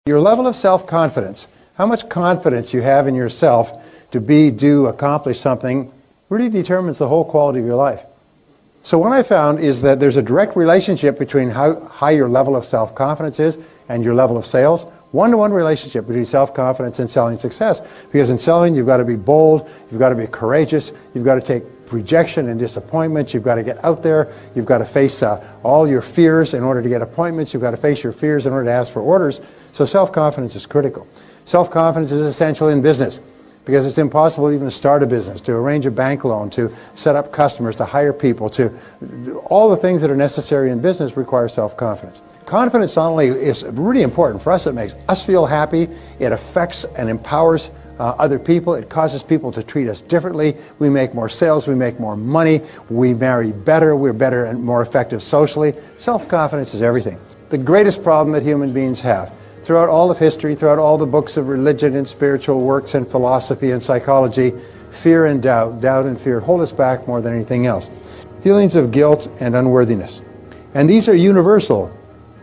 Your level of self-confidence, how much confidence you have in yourself to be, do, accomplish something, really determines the whole quality of your life. So what I found is that there's a direct relationship between how high your level of self-confidence is and your level of sales. One-to-one relationship between self-confidence and selling success. Because in selling, you've got to be bold, you've got to be courageous, you've got to take rejection and disappointment, you've got to get out there, you've got to face all your fears in order to get appointments, you've got to face your fears in order to ask for orders. So self-confidence is critical. Self-confidence is essential in business because it's impossible even to start a business, to arrange a bank loan, to set up customers, to hire people, to all the things that are necessary in business require self-confidence. Confidence not only is really important for us, it makes us feel happy, it affects and empowers other people, it causes people to treat us differently, we make more sales, we make more money, we marry better, we're better and more effective socially. Self-confidence is everything. The greatest problem that human beings have throughout all of history, throughout all the books of religion and spiritual works and philosophy and psychology, fear and doubt, doubt and fear hold us back more than anything else. Feelings of guilt and unworthiness. And these are universal.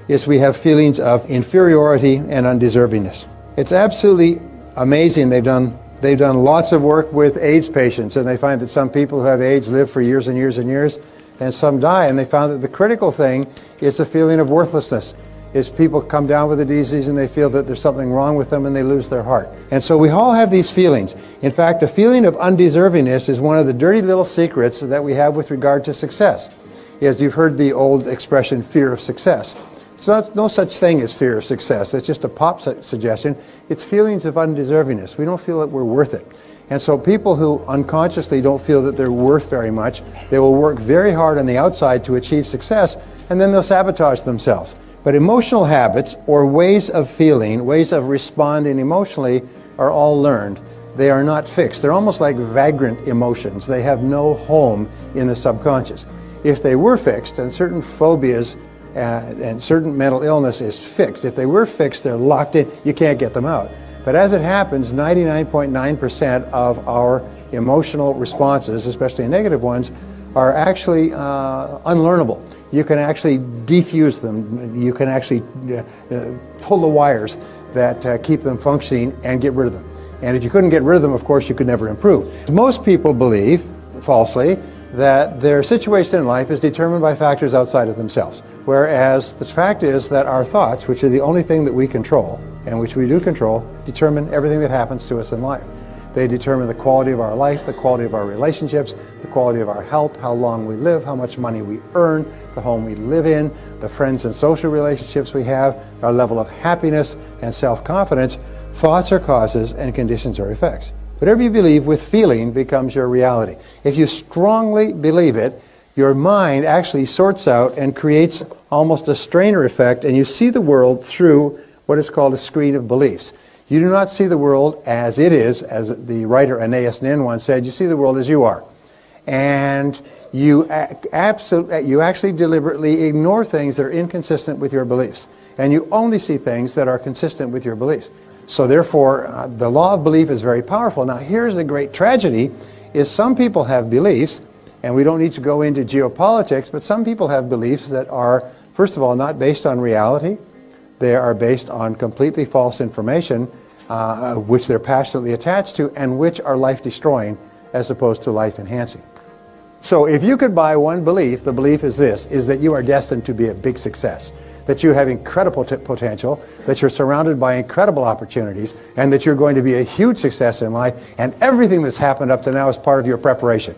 Yes, we have feelings of inferiority and undeservingness. It's absolutely amazing. They've done lots of work with AIDS patients, and they find that some people who have AIDS live for years and years and years, and some die. And they found that the critical thing is the feeling of worthlessness. Is people come down with the disease and they feel that there's something wrong with them and they lose their heart. And so we all have these feelings. In fact, a feeling of undeservingness is one of the dirty little secrets that we have with regard to success. As you've heard the old expression, fear of success. It's no such thing as fear of success. It's just a pop suggestion. It's feelings of undeservingness. We don't feel that we're worth it. And so people who unconsciously don't feel that they're worth very much, they will work very hard on the outside to achieve success, and then they'll sabotage themselves. But emotional habits, or ways of feeling, ways of responding emotionally, are all learned. They are not fixed. They're almost like vagrant emotions. They have no home in the subconscious. If they were fixed, and certain phobias and certain mental illness is fixed, if they were fixed, they're locked in, you can't get them out. But as it happens, 99.9% of our emotional responses, especially negative ones, are actually unlearnable. You can actually defuse them. You can actually pull the wires that keep them functioning and get rid of them. And if you couldn't get rid of them, of course, you could never improve. Most people believe, falsely, that their situation in life is determined by factors outside of themselves. Whereas the fact is that our thoughts, which are the only thing that we control, and which we do control, determine everything that happens to us in life. They determine the quality of our life, the quality of our relationships, the quality of our health, how long we live, how much money we earn, the home we live in, the friends and social relationships we have, our level of happiness and self-confidence. Thoughts are causes and conditions are effects. Whatever you believe with feeling becomes your reality. If you strongly believe it, your mind actually sorts out and creates almost a strainer effect, and you see the world through what is called a screen of beliefs. You do not see the world as it is, as the writer Anais Nin once said, you see the world as you are. And you actually deliberately ignore things that are inconsistent with your beliefs. And you only see things that are consistent with your beliefs. So therefore, the law of belief is very powerful. Now here's the great tragedy, is some people have beliefs, and we don't need to go into geopolitics, but some people have beliefs that are, first of all, not based on reality. They are based on completely false information, which they're passionately attached to, and which are life-destroying as opposed to life-enhancing. So if you could buy one belief, the belief is this, is that you are destined to be a big success, that you have incredible potential, that you're surrounded by incredible opportunities, and that you're going to be a huge success in life, and everything that's happened up to now is part of your preparation.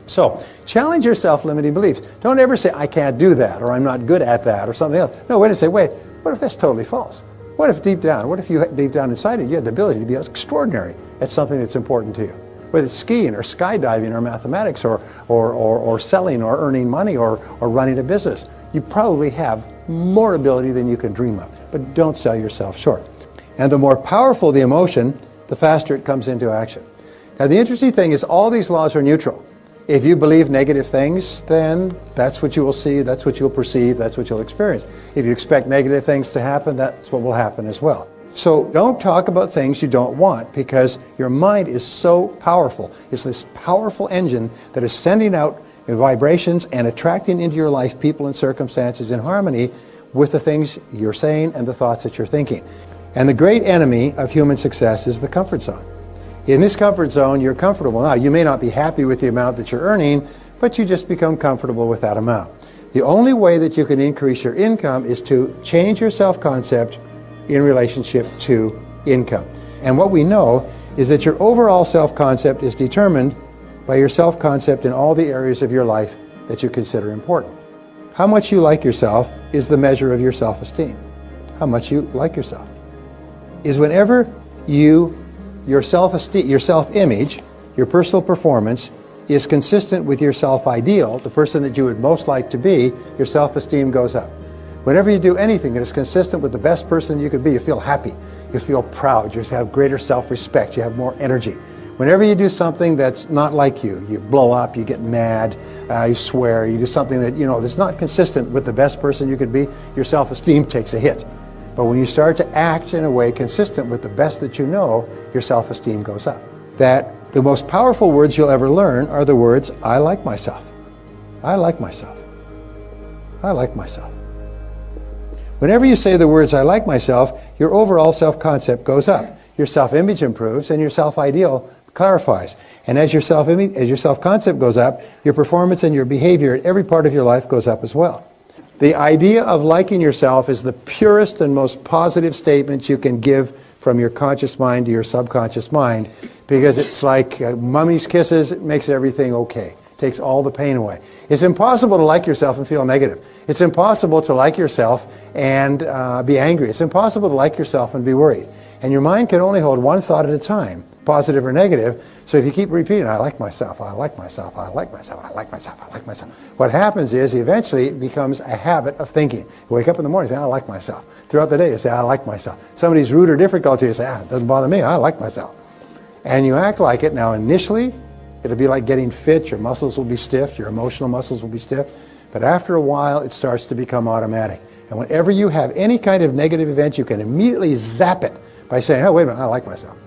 So challenge your self-limiting beliefs. Don't ever say, I can't do that, or I'm not good at that, or something else. No, wait and say, wait, what if that's totally false? What if deep down inside you have the ability to be extraordinary at something that's important to you? Whether it's skiing or skydiving or mathematics or selling or earning money or running a business. You probably have more ability than you can dream of, but don't sell yourself short. And the more powerful the emotion, the faster it comes into action. Now the interesting thing is all these laws are neutral. If you believe negative things, then that's what you will see, that's what you'll perceive, that's what you'll experience. If you expect negative things to happen, that's what will happen as well. So don't talk about things you don't want, because your mind is so powerful. It's this powerful engine that is sending out vibrations and attracting into your life people and circumstances in harmony with the things you're saying and the thoughts that you're thinking. And the great enemy of human success is the comfort zone. In this comfort zone, you're comfortable. Now, you may not be happy with the amount that you're earning, but you just become comfortable with that amount. The only way that you can increase your income is to change your self-concept in relationship to income. And what we know is that your overall self-concept is determined by your self-concept in all the areas of your life that you consider important. How much you like yourself is the measure of your self-esteem. How much you like yourself is whenever your self-esteem, your self-image, your personal performance is consistent with your self-ideal, the person that you would most like to be, your self-esteem goes up. Whenever you do anything that is consistent with the best person you could be, you feel happy, you feel proud, you have greater self-respect, you have more energy. Whenever you do something that's not like you blow up, you get mad, you swear, you do something that, that's not consistent with the best person you could be, your self-esteem takes a hit. But when you start to act in a way consistent with the best that you know, your self-esteem goes up. That the most powerful words you'll ever learn are the words, I like myself. I like myself. I like myself. Whenever you say the words, I like myself, your overall self-concept goes up. Your self-image improves and your self-ideal clarifies. And as your self-image, as your self-concept goes up, your performance and your behavior in every part of your life goes up as well. The idea of liking yourself is the purest and most positive statement you can give from your conscious mind to your subconscious mind, because it's like mummy's kisses. It makes everything okay. Takes all the pain away. It's impossible to like yourself and feel negative. It's impossible to like yourself and be angry. It's impossible to like yourself and be worried. And your mind can only hold one thought at a time, positive or negative. So if you keep repeating, I like myself, I like myself, I like myself, I like myself, I like myself, what happens is eventually it becomes a habit of thinking. You wake up in the morning and say, I like myself. Throughout the day you say, I like myself. Somebody's rude or difficult to you, you say, it doesn't bother me, I like myself. And you act like it. Now initially, it'll be like getting fit. Your muscles will be stiff, your emotional muscles will be stiff. But after a while, it starts to become automatic. And whenever you have any kind of negative event, you can immediately zap it by saying, oh, wait a minute, I like myself.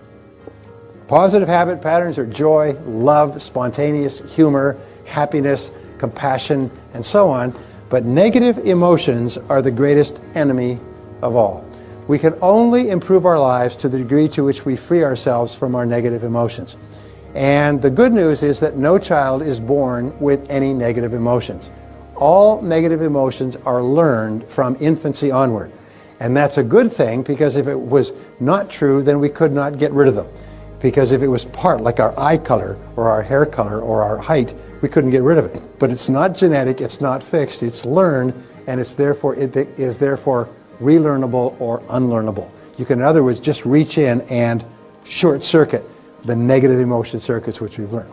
Positive habit patterns are joy, love, spontaneous humor, happiness, compassion, and so on. But negative emotions are the greatest enemy of all. We can only improve our lives to the degree to which we free ourselves from our negative emotions. And the good news is that no child is born with any negative emotions. All negative emotions are learned from infancy onward. And that's a good thing, because if it was not true, then we could not get rid of them. Because if it was part, like our eye color or our hair color or our height, we couldn't get rid of it. But it's not genetic, it's not fixed, it's learned, and it is therefore relearnable or unlearnable. You can, in other words, just reach in and short circuit the negative emotion circuits which we've learned.